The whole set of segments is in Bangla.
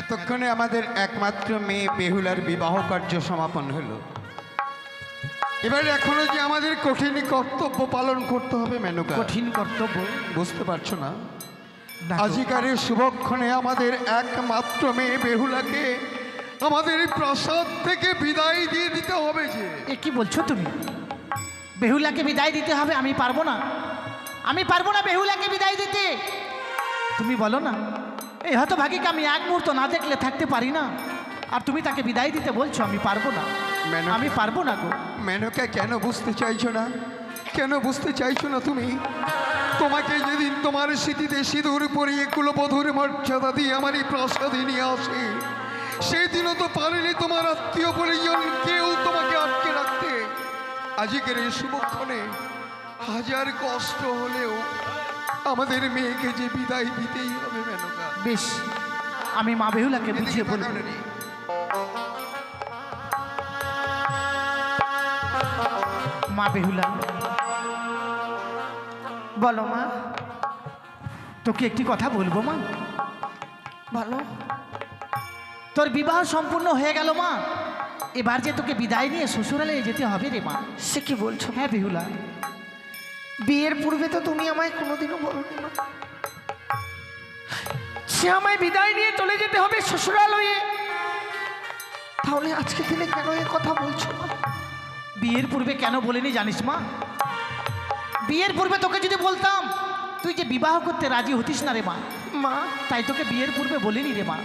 এতক্ষণে আমাদের একমাত্র মেয়ে বেহুলার বিবাহ কার্য সমাপন হলো। এবার এখনো যে আমাদের কঠিন কর্তব্য পালন করতে হবে মেনকা। কঠিন কর্তব্য বুঝতে পারছো না? আজিকার এই শুভক্ষণে আমাদের একমাত্র মেয়ে বেহুলাকে আমাদের প্রাসাদ থেকে বিদায় দিয়ে দিতে হবে। যে এ কি বলছো তুমি? বেহুলাকে বিদায় দিতে হবে? আমি পারবো না, আমি পারবো না বেহুলাকে বিদায় দিতে। তুমি বলো না, এই হতভাগীকে আমি এক মুহূর্ত না দেখলে থাকতে পারি না, আর তুমি তাকে বিদায় দিতে বলছো? আমি পারবো না, আমি পারবো না গো। মেনকা কেন বুঝতে চাইছো না? কেন বুঝতে চাইছো না তুমি? তোমাকে যেদিন তোমার স্মৃতিতে সিঁদুর পরিয়ে কুলবধূর মর্যাদা দিয়ে আমার এই প্রাসাদে নিয়ে আসে, সেই দিনও তো পারেনি তোমার আত্মীয় পরিজন কেউ তোমাকে আটকে রাখতে। আজকের এই শুভক্ষণে হাজার কষ্ট হলেও আমাদের মেয়েকে যে বিদায় দিতেই হবে মেনকা। বেশ, আমি মা বেহুলাকে বুঝিয়ে বলবো। মা বেহুলা, বলো মা। তোকে একটি কথা বলবো মা। বলো। তোর বিবাহ সম্পূর্ণ হয়ে গেল মা, এবার যে তোকে বিদায় নিয়ে শ্বশুরালয়ে যেতে হবে রে মা। সে কি বলছো? হ্যাঁ বেহুলা, বিয়ের পূর্বে তো তুমি আমায় কোনোদিনও বলোনি মা সে আমায় বিদায় নিয়ে চলে যেতে হবে শ্বশুরালয়ে। তাহলে আজকে দিনে কেন এ কথা বলছো মা? বিয়ের পূর্বে কেন বলিনি জানিস মা? বিয়ের পূর্বে তোকে যদি বলতাম তুই যে বিবাহ করতে রাজি হতিস না রে মা, মা তাই তোকে বিয়ের পূর্বে বলিনি রে মা।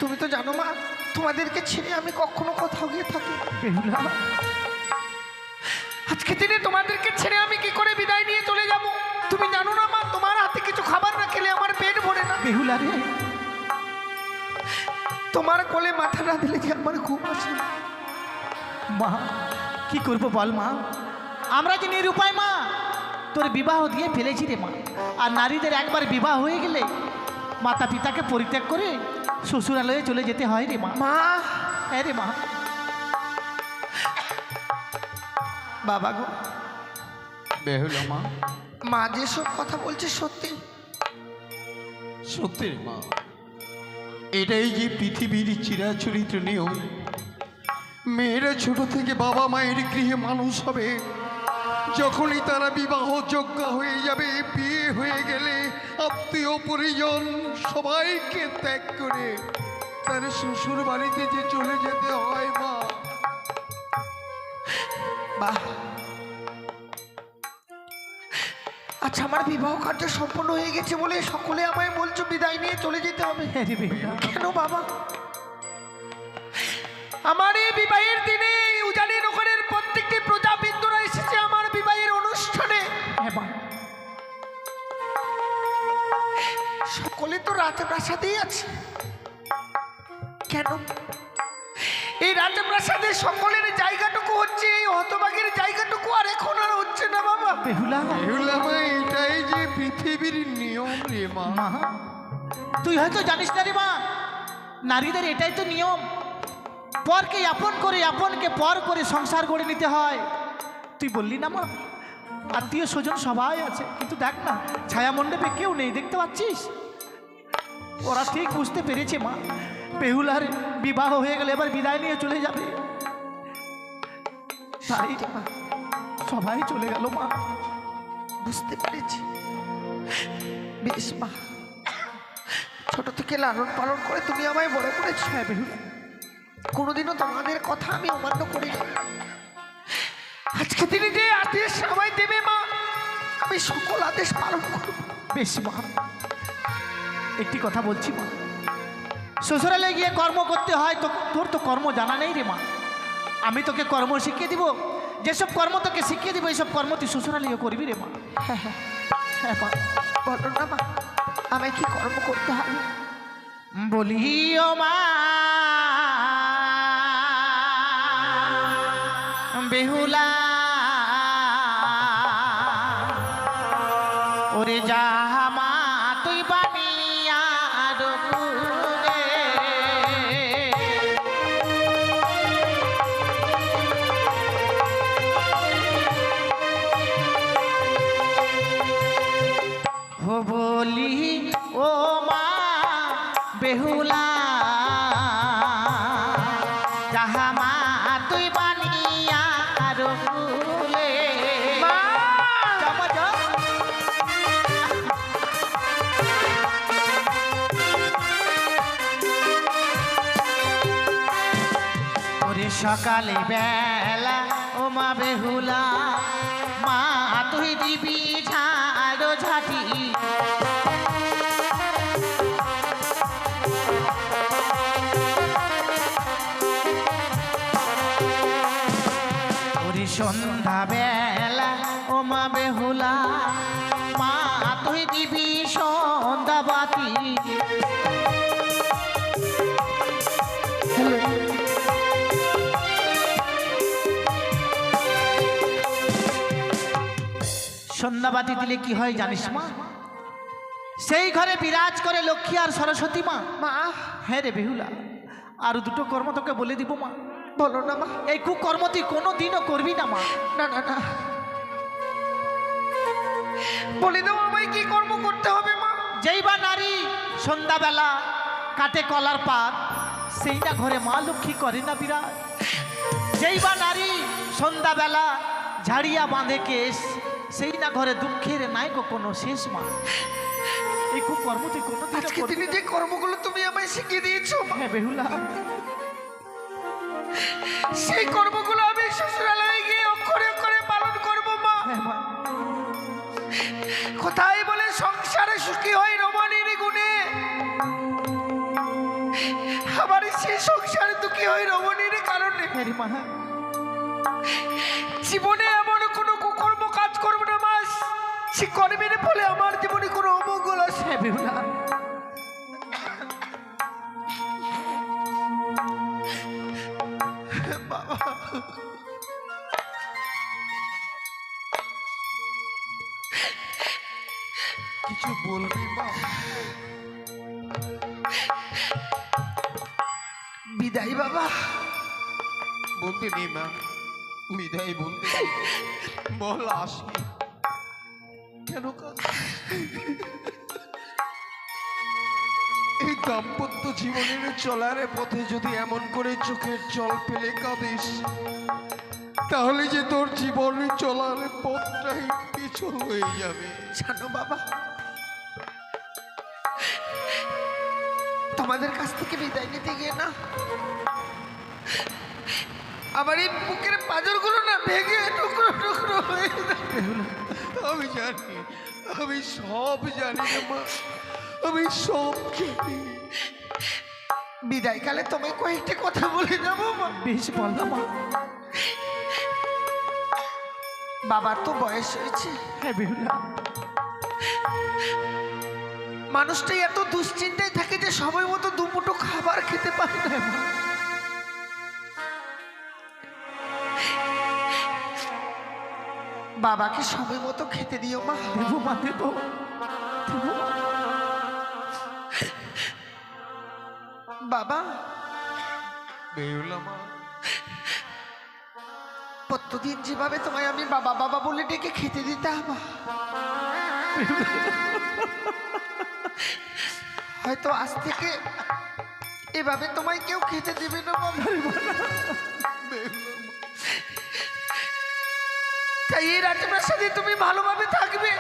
তুমি তো জানো মা, তোমাদেরকে ছেড়ে আমি কখনো কোথাও গিয়ে থাকি। বেহুলা, আজকে দিনে তোমাদেরকে ছেড়ে আমি কি করে বিদায় নিয়ে চলে যাব? তুমি জানো না মা, তোমার হাতে কিছু খাবার না খেলে আমার পেট ভরে না। বেহুলা রে, তোমার কোলে মাথা না দিলে যে আমার ঘুম আসে না। মা কি করবো বল মা, আমরা যে নিরুপায় মা, তোর বিবাহ দিয়ে ফেলেছি রে মা। আর নারীদের একবার বিবাহ হয়ে গেলে মাতা পিতাকে পরিত্যাগ করে শ্বশুরালয়ে চলে যেতে হয় রে মা। মা, হ্যাঁ রে মা। বাবা গো, বেহুলা মা, মা যেসব কথা বলছে সত্যি? সত্যি রে মা, এটাই যে পৃথিবীর চিরাচরিত নিয়ম। মেয়েরা ছোট থেকে বাবা মায়ের গৃহে মানুষ হবে, যখনই তারা বিবাহ যোগ্য হয়ে যাবে, বিয়ে হয়ে গেলে আত্মীয় পরিজন সবাইকে ত্যাগ করে তার শ্বশুর বাড়িতে যে চলে যেতে হয় মা। বাহ, আচ্ছা আমার বিবাহ কার্য সম্পন্ন হয়ে গেছে বলে সকলে আমায় বলছো বিদায় নিয়ে চলে যেতে হবে? হ্যাঁ রে বেহুলা। কেন বাবা? আমার এই বিবাহের দিনে উজানি নগরের প্রত্যেকটি প্রজাবিন্দুরা এসেছে আমার বিবাহের অনুষ্ঠানে। হ্যাঁ মা। সকলে তো রাজপ্রাসাদেই আছে, কেন এই রাজপ্রাসাদে সকলের জায়গাটুকু হচ্ছে, এই হতভাগের জায়গাটুকু আর এখন আর হচ্ছে না বাবা? বেহুলা, বেহুলা মা, এটাই যে পৃথিবীর নিয়ম রে মা। মা তুই হয়তো জানিস না রে মা, নারীদের এটাই তো নিয়ম। পরকে আপন করে, আপনকে পর করে সংসার গড়ে নিতে হয়। তুই বললি না মা, আত্মীয় স্বজন সবাই আছে, কিন্তু দেখ না ছায়া মণ্ডপে কেউ নেই, দেখতে পাচ্ছিস? ওরা ঠিক বুঝতে পেরেছে মা, বেহুলার বিবাহ হয়ে গেলে এবার বিদায় নিয়ে চলে যাবে, তাই সবাই চলে গেল মা। বুঝতে পেরেছি। বেশ মা, ছোট থেকে লালন পালন করে তুমি আমায় বড় করেছো। হ্যাঁ বেহুলা, কোনোদিনও তোমাদের কথা আমি অমান্য করি না। আজকে তিনি যে আদেশ আমায় দেবে মা, আমি সকল আদেশ পালন করব। বেশ মা, একটি কথা বলছি মা, শ্বশুরালে গিয়ে কর্ম করতে হয়, তো তোর তো কর্ম জানা নেই রে মা। আমি তোকে কর্ম শিখিয়ে দিব, যেসব কর্ম তোকে শিখিয়ে দিব এইসব কর্ম তুই শ্বশুরালিও করবি রে মা। হ্যাঁ হ্যাঁ, হ্যাঁ মা। বলো না মা, আমায় কি কর্ম করতে হবে? বলি ও মা বেহুলা, ওরে জামা তুই বানিয়া রঘুরে, হো বলি ও মা বেহুলা, জাহামা তুই বানিয়া রঘুলে। মা! জামা যা। ওরে সকালে বেলা ও মা বেহুলা, মা তুই দিবি ঝাড়ো ঝাঁটি, ওরে সন্ধ্যা বেলা ও মা বেহুলা, মা তুই দিবি সন্ধ্যা বাতি, সন্ধ্যাবাতি দিলে কি হয় জানিস মা? সেই ঘরে বিরাজ করে লক্ষ্মী আর সরস্বতী মা। মা! হ্যাঁ রে বেহুলা, আর দুটো কর্ম তোকে বলে দিব মা। বলো না মা। এই কুকর্ম তুই কোনো দিনও করবি না মা। না না না, বলে দাও আমায় কি কর্ম করতে হবে মা। যেই বা নারী সন্ধ্যাবেলা কাটে কলার পাত, সেই না ঘরে মা লক্ষ্মী করে না বিরাজ। যেই বা নারী সন্ধ্যাবেলা ঝাড়িয়া বাঁধে কেশ, সেই না ঘরে দুঃখের নাই গো কোনো শেষ মা। এই কুকর্ম তুই কোনো দিন আজকে দিনে যে কর্মগুলো তুমি আমায় শিখিয়ে দিয়েছো মা, হ্যাঁ বেহুলা, সেই কর্মগুলো আমি শ্বশুরালয়ে গিয়ে অক্ষরে অক্ষরে পালন করবো মা। হ্যাঁ মা। কোথায় বলে সংসারে সুখী হয় রমণীর গুণে, আবার সেই সংসারে দুঃখী হয় রমণীর কারণে। হ্যাঁ রে মা, হ্যাঁ। জীবনে এমন কোনো কুকর্ম কাজ করবো না মাস, সে কর্মের ফলে আমার জীবনে কোনো অমঙ্গল আসে। হ্যাঁ বেহুলা, বাবা, কিছু বলবি মা? বিদায় বাবা। বলতে নেই মা, বিদায় বলতে নেই। বল আসি কেন এই দাম্পত্য জীবনের চলার পথে যদি এমন করে চোখের জল ফেলে কাঁদিস, তাহলে যে তোর জীবন চলার পথটাই পিছল হয়ে যাবে। জানো বাবা, তোমাদের কাছ থেকে বিদায় নিতে গিয়ে না আমার এই বুকের পাঁজরগুলো না ভেঙে টুকরো টুকরো হয়ে যাবে। আমি জানি, আমি সব জানি রে মা, আমি সব জানি। বিদায়কালে তোমায় কয়েকটি কথা বলে যাবো মা। বেশ বল না মা। বাবার তো বয়স হয়েছে, হ্যাঁ বেহুলা, মানুষটাই এত দুশ্চিন্তায় থাকে যে সময় মতো দুমুঠো খাবার খেতে পারে না মা। বাবাকে সময় মতো খেতে দিও মা। দেবো মা, দেবো দেবো মা। বাবা, বেহুলা মা, প্রত্যেকদিন যেভাবে তোমায় আমি বাবা বাবা বলে ডেকে খেতে দিতাম, হয়তো আজ থেকে এভাবে তোমায় কেউ খেতে দেবে না বাবা। তাই এই রাজপ্রাসাদে তুমি ভালোভাবে থাকবে,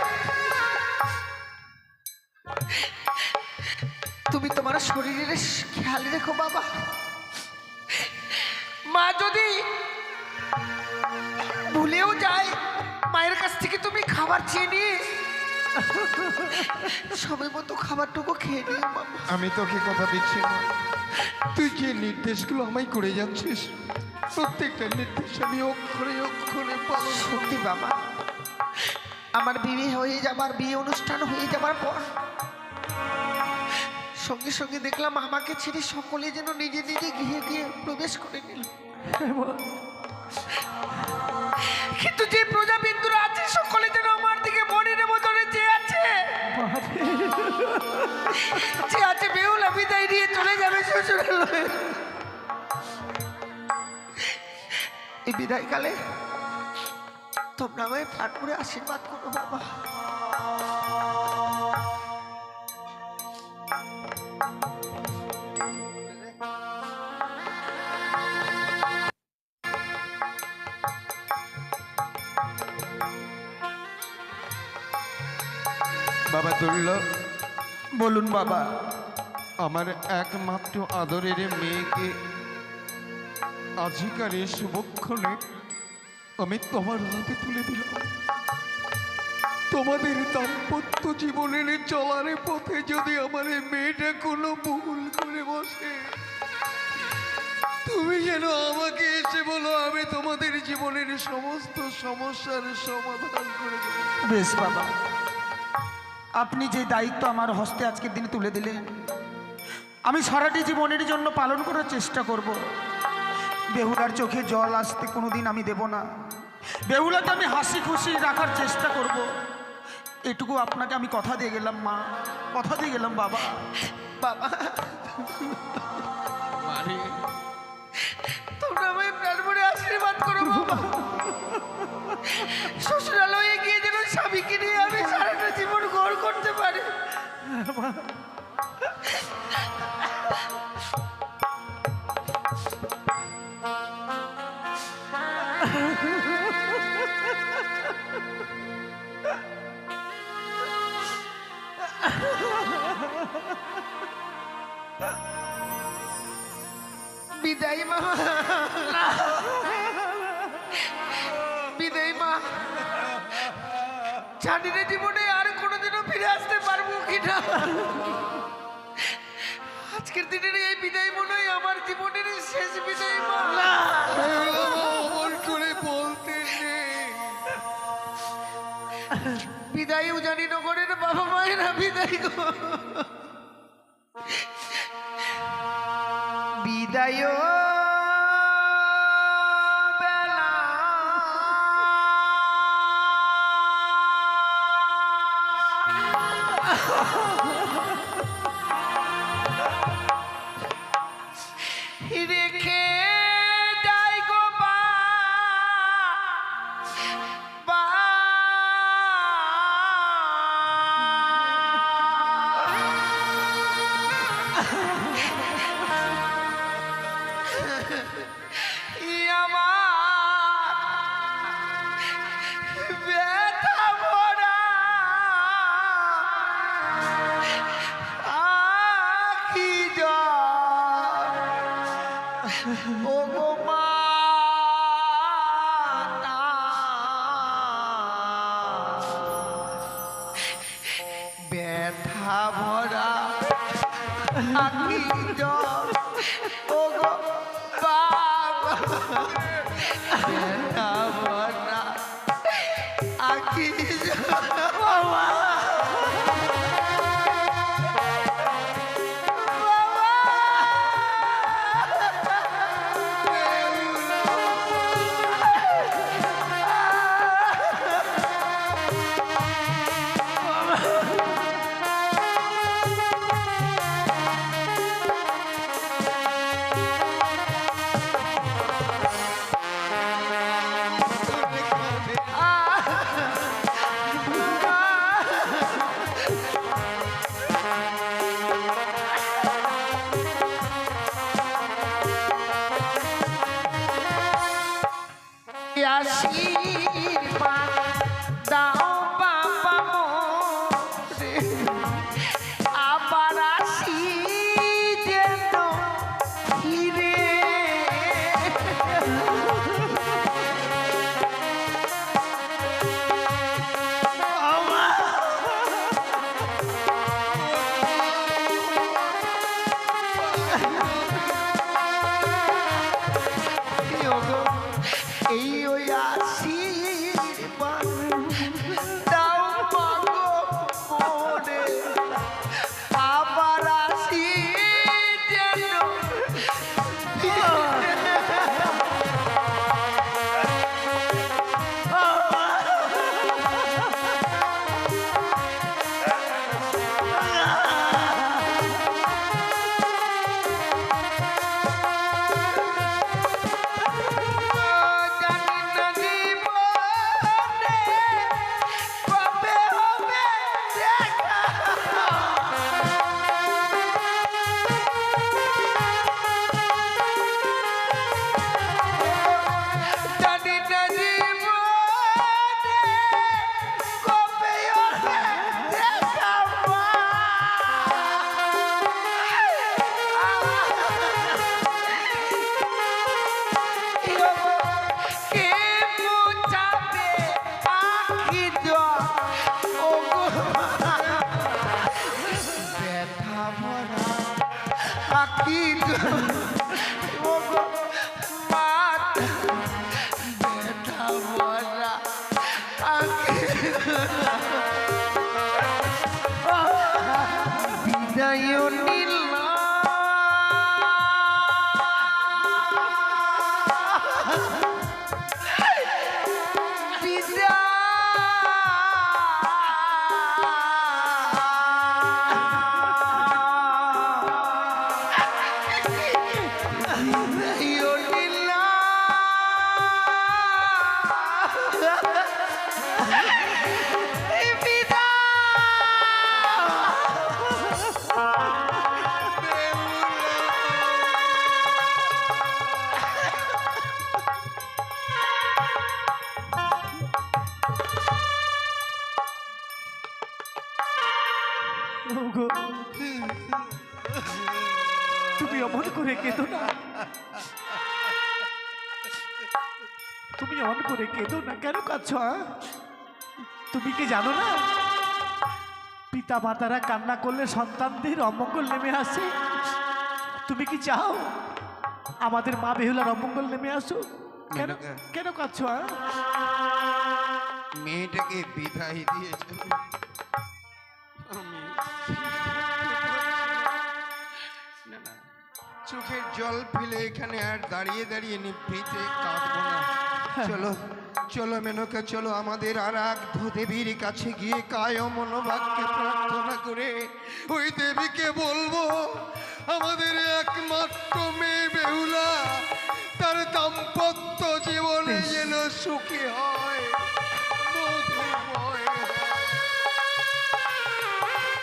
তুমি তোমার শরীরের খেয়াল রেখো বাবা। মা যদি ভুলেও যায়, মায়ের কাছ থেকে তুমি খাবার চেয়ে নিয়ে সময় মতো খাবারটুকু খেয়ে নিও বাবা। আমি তোকে কথা দিচ্ছি না, তুই যে নির্দেশগুলো আমায় করে যাচ্ছিস প্রত্যেকটা নির্দেশ আমি অক্ষরে অক্ষরে পালন করব। সত্যি বাবা, আমার বিয়ে অনুষ্ঠান হয়ে যাবার পর সঙ্গে সঙ্গে দেখলাম আমাকে ছেড়ে সকলে যেন নিজে নিজে গিয়ে গিয়ে প্রবেশ করে নিল। কিন্তু যে প্রজাবিন্দুরা আছে সকলে যেন আমার দিকে মনের মতনে চেয়ে আছে, যে আছে বেহুলা বিদায় নিয়ে চলে যাবে শ্বশুরালয়ে। এই বিদায়কালে তোমরা আমায় পাঠ করে আশীর্বাদ করো বাবা। বাবা দুর্লভ, বলুন বাবা। আমার একমাত্র আদরের মেয়েকে আজিকার এই শুভক্ষণে আমি তোমার হাতে তুলে দিলাম। তোমাদের দাম্পত্য জীবনের চলার পথে যদি আমার এই মেয়েটা কোনো ভুল করে বসে, তুমি যেন আমাকে এসে বলো, আমি তোমাদের জীবনের সমস্ত সমস্যার সমাধান করে দেব। বেশ বাবা, আপনি যে দায়িত্ব আমার হস্তে আজকের দিনে তুলে দিলেন, আমি সারাটি জীবনের জন্য পালন করার চেষ্টা করব। বেহুলার চোখে জল আসতে কোনোদিন আমি দেব না। বেহুলাকে আমি হাসি খুশি রাখার চেষ্টা করব। এটুকু আপনাকে আমি কথা দিয়ে গেলাম মা, কথা দিয়ে গেলাম বাবা। বাবা, মারে, তোমরা আমায় প্রাণ ভরে আশীর্বাদ করো বাবা। শ্বশুরালয়ে গিয়ে যেন স্বামীকে নিয়ে আমি সারাটা জীবন গড় করতে পারি। বিদায় মা, বিদায় মা। জানি না জীবনে আর কোনোদিনও ফিরে আসতে পারবো কিনা। আজকের দিনের এই বিদায় মনে হয় আমার জীবনের শেষ বিদায় মা। অমন করে বলতে নেই। বিদায়ও জানি নগরের বাবা মায়েরা বিদায় গো। বিদায় বেলা রেখে যাই গো বা ব্যথা ভরা আখি জল ও গো মাতা, ব্যথা ভরা আখি জল ও গো বাবা, ব্যথা ভরা আখি জল বাবা। আশীর্বাদ দাও বাবা মোরে, আবার আসি যেন ফিরে। তুমি অমন করে কেঁদো না, তুমি অমন করে কেঁদো না। কেন কাঁদছো? তুমি কি জানো না পিতা মাতারা কান্না করলে সন্তানদের অমঙ্গল নেমে আসে? তুমি কি চাও আমাদের মা বেহুলার অমঙ্গল নেমে আসো? কেন কেন কাঁদছো? মেয়েটাকে বিদায় দিয়েছে, আমি না না চোখের জল ফেলে এখানে আর দাঁড়িয়ে দাঁড়িয়ে নিভৃতে কাঁদবো না। চলো চলো মেনকা, চলো আমাদের আর এক দেবীর কাছে গিয়ে কায় মনোবাক্যে প্রার্থনা করে ওই দেবীকে বলবো আমাদের একমাত্র মেয়ে বেহুলা তার দাম্পত্য জীবনে যেন সুখী হয়, মধুময়